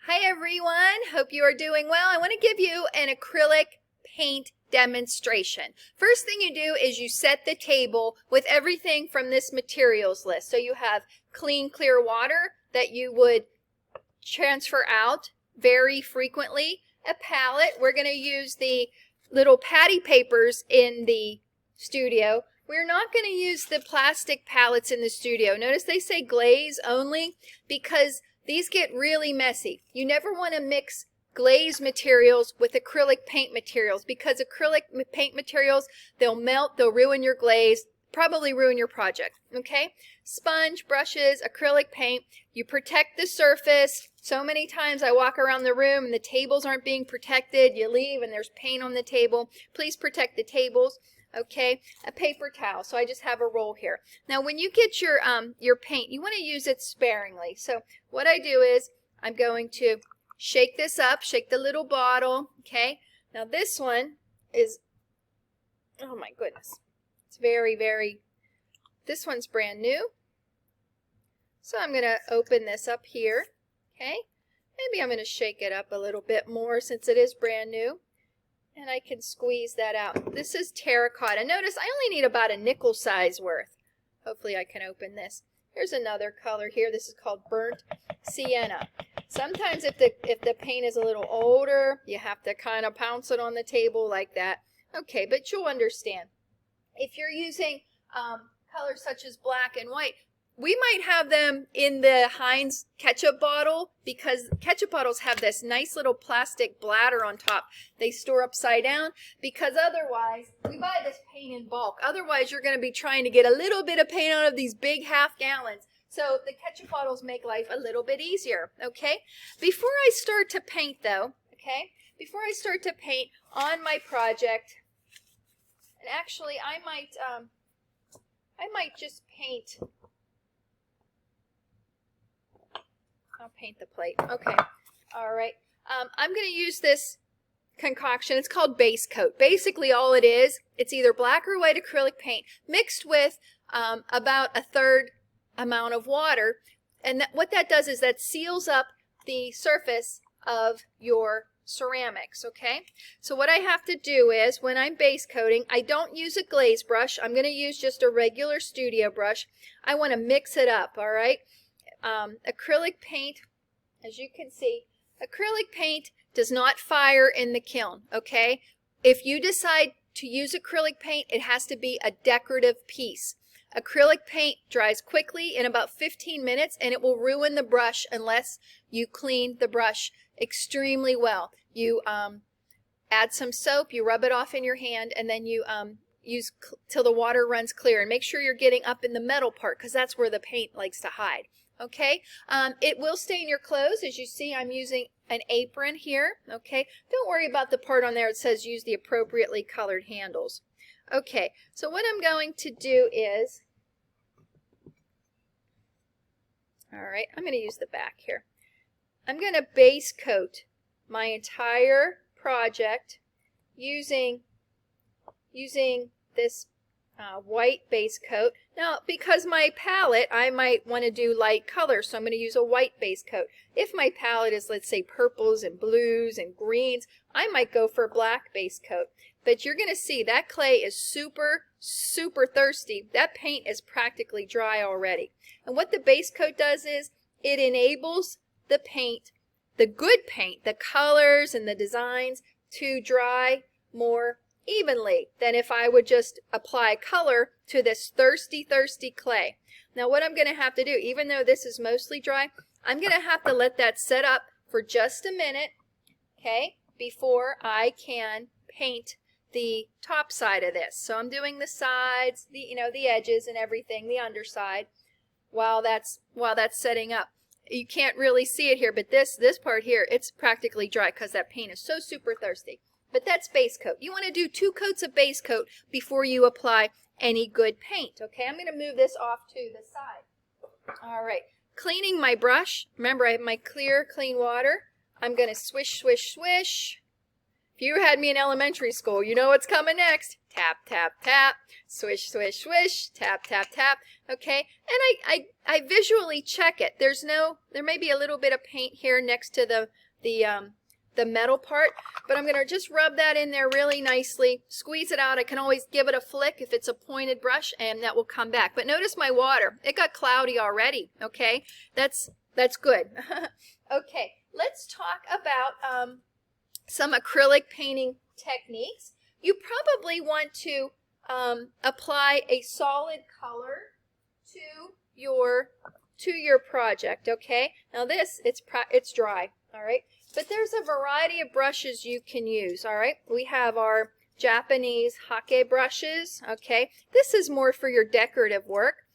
Hi everyone, hope you are doing well. I want to give you an acrylic paint demonstration. First thing you do is you set the table with everything from this materials list. So you have clean, clear water that you would transfer out very frequently. A palette, we're going to use the little patty papers in the studio. We're not going to use the plastic palettes in the studio. Notice they say glaze only because these get really messy. You never want to mix glaze materials with acrylic paint materials because acrylic paint materials, they'll melt, they'll ruin your glaze, probably ruin your project, okay? Sponge, brushes, acrylic paint, you protect the surface. So many times I walk around the room and the tables aren't being protected. You leave and there's paint on the table. Please protect the tables. Okay, a paper towel. So I just have a roll here. Now when you get your paint, you want to use it sparingly. So what I do is I'm going to shake this up, shake the little bottle. Okay, now this one is, oh my goodness, it's very, this one's brand new. So I'm going to open this up here. Okay, maybe I'm going to shake it up a little bit more since it is brand new. And I can squeeze that out. This is terracotta. Notice I only need about a nickel size worth. Hopefully I can open this. Here's another color here. This is called burnt sienna. Sometimes if the paint is a little older, you have to kind of pounce it on the table like that. Okay, but you'll understand. If you're using colors such as black and white, we might have them in the Heinz ketchup bottle because ketchup bottles have this nice little plastic bladder on top. They store upside down because otherwise, we buy this paint in bulk. Otherwise, you're going to be trying to get a little bit of paint out of these big half gallons. So the ketchup bottles make life a little bit easier, okay? Before I start to paint though, okay? Before I start to paint on my project, and actually I might just paint. I'll paint the plate. Okay. All right. I'm going to use this concoction. It's called base coat. Basically all it is, it's either black or white acrylic paint mixed with about a third amount of water. And what that does is that seals up the surface of your ceramics, okay? So what I have to do is when I'm base coating, I don't use a glaze brush. I'm going to use just a regular studio brush. I want to mix it up, all right? Acrylic paint, as you can see, acrylic paint does not fire in the kiln, okay? If you decide to use acrylic paint, it has to be a decorative piece. Acrylic paint dries quickly in about 15 minutes and it will ruin the brush unless you clean the brush extremely well. You add some soap, you rub it off in your hand, and then you use till the water runs clear. And make sure you're getting up in the metal part because that's where the paint likes to hide. Okay, it will stain your clothes. As you see, I'm using an apron here. Okay, don't worry about the part on there. It says use the appropriately colored handles. Okay, so what I'm going to do is, all right, I'm going to use the back here. I'm going to base coat my entire project using this white base coat. Now, because my palette, I might want to do light colors, so I'm going to use a white base coat. If my palette is, let's say, purples and blues and greens, I might go for a black base coat. But you're going to see that clay is super thirsty. That paint is practically dry already. And what the base coat does is it enables the paint, the good paint, the colors and the designs to dry more evenly than if I would just apply color to this thirsty clay. Now what I'm going to have to do, even though this is mostly dry, I'm going to have to let that set up for just a minute, okay, before I can paint the top side of this. So I'm doing the sides, the edges and everything, the underside, while that's setting up. You can't really see it here, but this part here, it's practically dry because that paint is so super thirsty. But that's base coat. You want to do 2 coats of base coat before you apply any good paint. Okay, I'm going to move this off to the side. All right, cleaning my brush. Remember, I have my clean water. I'm going to swish. If you had me in elementary school, you know what's coming next. Tap, tap, tap, swish, swish, swish, tap, tap, tap. Okay, and I visually check it. There may be a little bit of paint here next to the metal part, but I'm going to just rub that in there really nicely, squeeze it out. I can always give it a flick if it's a pointed brush, and that will come back. But notice my water, it got cloudy already. Okay, that's good. Okay, let's talk about some acrylic painting techniques. You probably want to apply a solid color to your project. Okay, now this it's dry. All right, but there's a variety of brushes you can use. All right, we have our Japanese hake brushes. Okay, this is more for your decorative work.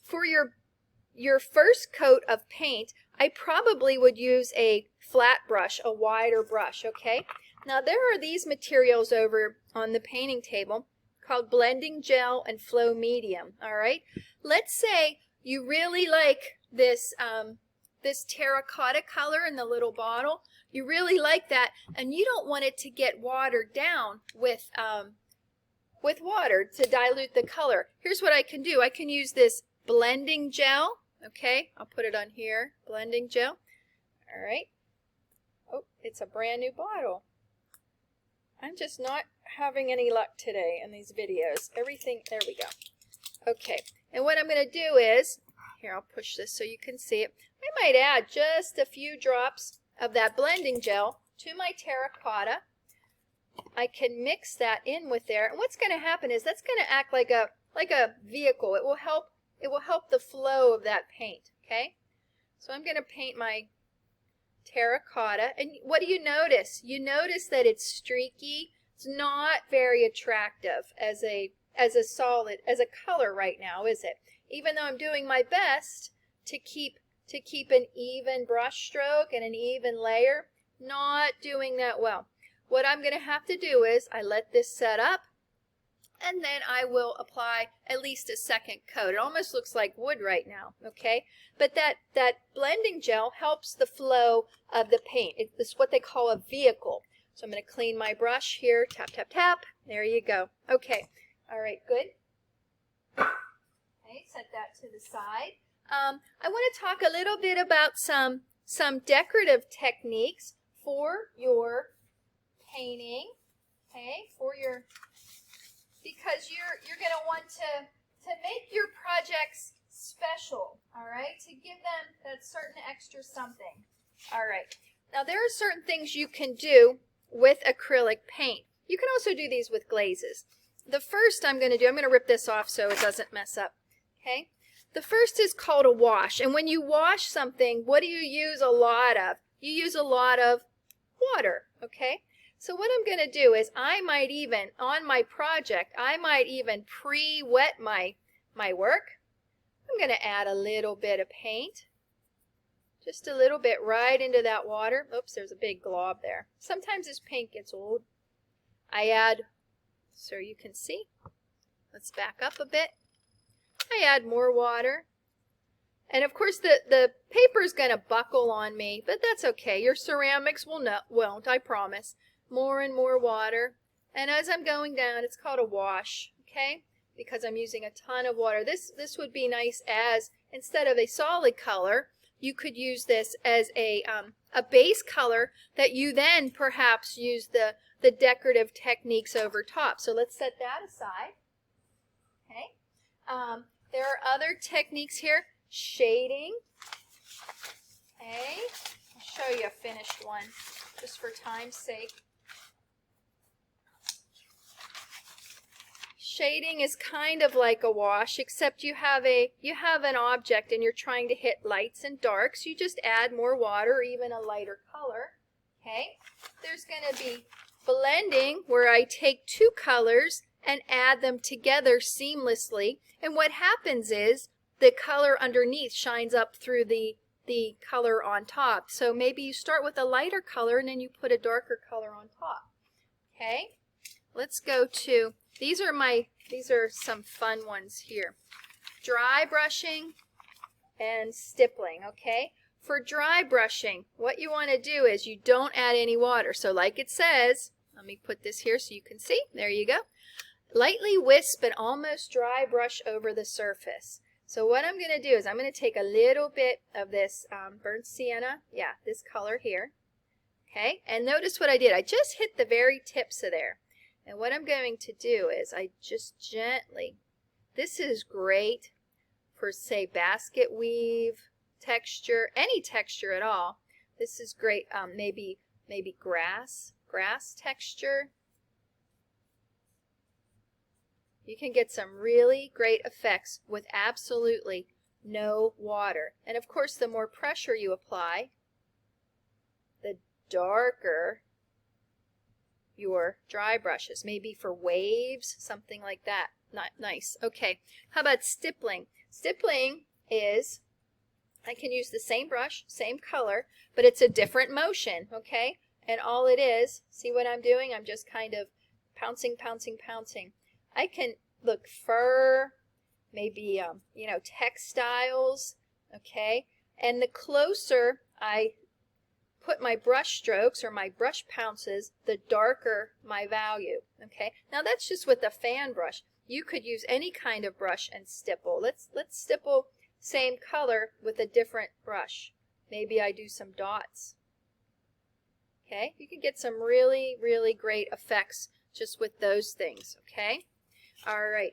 For your first coat of paint, I probably would use a flat brush, a wider brush. Okay, now there are these materials over on the painting table called blending gel and flow medium. All right, let's say you really like this this terracotta color in the little bottle. You really like that, and you don't want it to get watered down with water to dilute the color. Here's what I can do. I can use this blending gel. Okay, I'll put it on here. Blending gel. All right. Oh, it's a brand new bottle. I'm just not having any luck today in these videos. Everything, there we go. Okay, and what I'm going to do is, here, I'll push this so you can see it. I might add just a few drops of that blending gel to my terracotta. I can mix that in with there, and what's going to happen is that's going to act like a vehicle. It will help the flow of that paint. Okay, so I'm going to paint my terracotta, and what do you notice? You notice that it's streaky. It's not very attractive as a color right now, is it? Even though I'm doing my best to keep an even brush stroke and an even layer, not doing that well. What I'm going to have to do is I let this set up, and then I will apply at least a second coat. It almost looks like wood right now, okay? But that blending gel helps the flow of the paint. It's what they call a vehicle. So I'm going to clean my brush here, tap, tap, tap. There you go. Okay, all right, good. Okay, set that to the side. I want to talk a little bit about some decorative techniques for your painting, okay? Because you're going to want to make your projects special, all right? To give them that certain extra something. All right. Now there are certain things you can do with acrylic paint. You can also do these with glazes. The first I'm going to rip this off so it doesn't mess up, okay? The first is called a wash, and when you wash something, what do you use a lot of? You use a lot of water, okay? So what I'm going to do is I might even, on my project, I might even pre-wet my work. I'm going to add a little bit of paint, just a little bit right into that water. Oops, there's a big glob there. Sometimes this paint gets old. I add, so you can see, let's back up a bit. I add more water. And of course the paper is going to buckle on me, but that's okay. Your ceramics won't, I promise. More and more water. And as I'm going down, it's called a wash, okay? Because I'm using a ton of water. This would be nice as, instead of a solid color, you could use this as a base color that you then perhaps use the decorative techniques over top. So let's set that aside. Okay. There are other techniques here. Shading. Okay. I'll show you a finished one just for time's sake. Shading is kind of like a wash, except you have an object and you're trying to hit lights and darks. You just add more water or even a lighter color. Okay. There's going to be blending, where I take two colors and add them together seamlessly. And what happens is the color underneath shines up through the color on top. So maybe you start with a lighter color and then you put a darker color on top. Okay. Let's go to, these are some fun ones here. Dry brushing and stippling, okay? For dry brushing, what you want to do is you don't add any water. So like it says, Let me put this here so you can see. There you go. Lightly wisp an almost dry brush over the surface. So what I'm going to do is I'm going to take a little bit of this burnt sienna, this color here. Okay, and notice what I did. I just hit the very tips of there. And what I'm going to do is I just gently, this is great for, say, basket weave texture, any texture at all. This is great, maybe grass texture. You can get some really great effects with absolutely no water. And of course, the more pressure you apply, the darker your dry brushes. Maybe for waves, something like that. Not nice. Okay, how about stippling? Stippling is, I can use the same brush, same color, but it's a different motion, okay? And all it is, see what I'm doing? I'm just kind of pouncing. I can look fur, maybe, textiles, okay? And the closer I put my brush strokes or my brush pounces, the darker my value, okay? Now that's just with a fan brush. You could use any kind of brush and stipple. Let's stipple same color with a different brush. Maybe I do some dots. Okay, you can get some really, really great effects just with those things, okay? All right,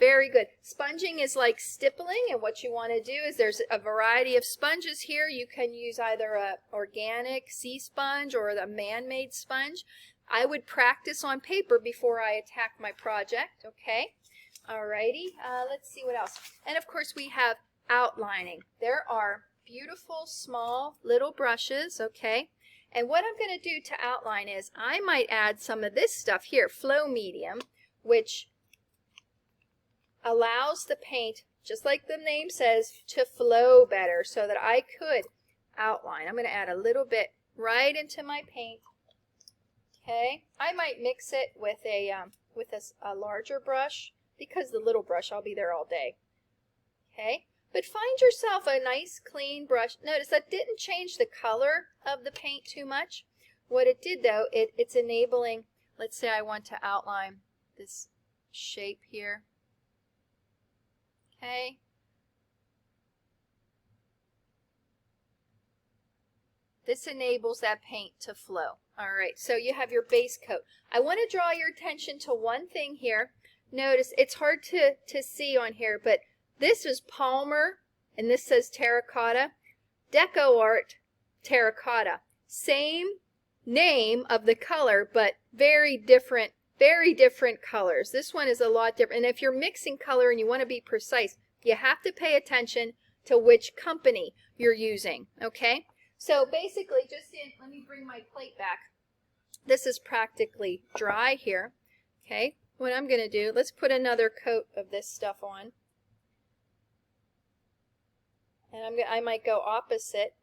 very good. Sponging is like stippling, and what you want to do is there's a variety of sponges here. You can use either a organic sea sponge or a man-made sponge. I would practice on paper before I attack my project, okay? All righty, let's see what else. And of course we have outlining. There are beautiful small little brushes, okay? And what I'm going to do to outline is I might add some of this stuff here, flow medium, which allows the paint, just like the name says, to flow better so that I could outline. I'm going to add a little bit right into my paint. Okay, I might mix it with a larger brush because the little brush, I'll be there all day. Okay, but find yourself a nice clean brush. Notice that didn't change the color of the paint too much. What it did though, it's enabling, let's say I want to outline this shape here. Okay. This enables that paint to flow. All right, so you have your base coat. I want to draw your attention to one thing here. Notice it's hard to see on here, but this is Palmer, and this says terracotta. Deco Art terracotta. Same name of the color, but very different colors. This one is a lot different. And if you're mixing color and you want to be precise, you have to pay attention to which company you're using, okay? So basically, let me bring my plate back. This is practically dry here, okay? What I'm going to do, let's put another coat of this stuff on. And I might go opposite.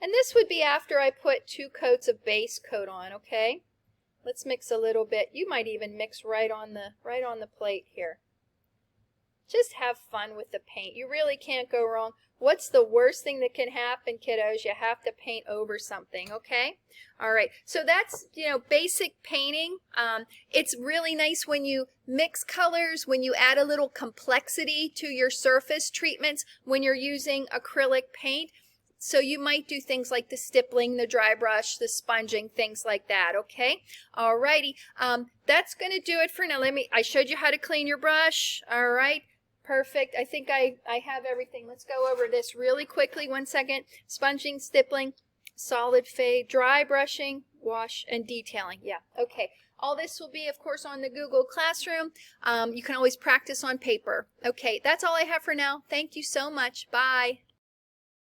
And this would be after I put 2 coats of base coat on, okay? Let's mix a little bit. You might even mix right on the plate here. Just have fun with the paint. You really can't go wrong. What's the worst thing that can happen, kiddos? You have to paint over something, okay? All right, so that's, basic painting. It's really nice when you mix colors, when you add a little complexity to your surface treatments, when you're using acrylic paint. So you might do things like the stippling, the dry brush, the sponging, things like that, okay? All righty, that's going to do it for now. I showed you how to clean your brush, all right? Perfect. I think I have everything. Let's go over this really quickly. 1 second. Sponging, stippling, solid fade, dry brushing, wash, and detailing. Yeah, okay. All this will be, of course, on the Google Classroom. You can always practice on paper. Okay, that's all I have for now. Thank you so much. Bye.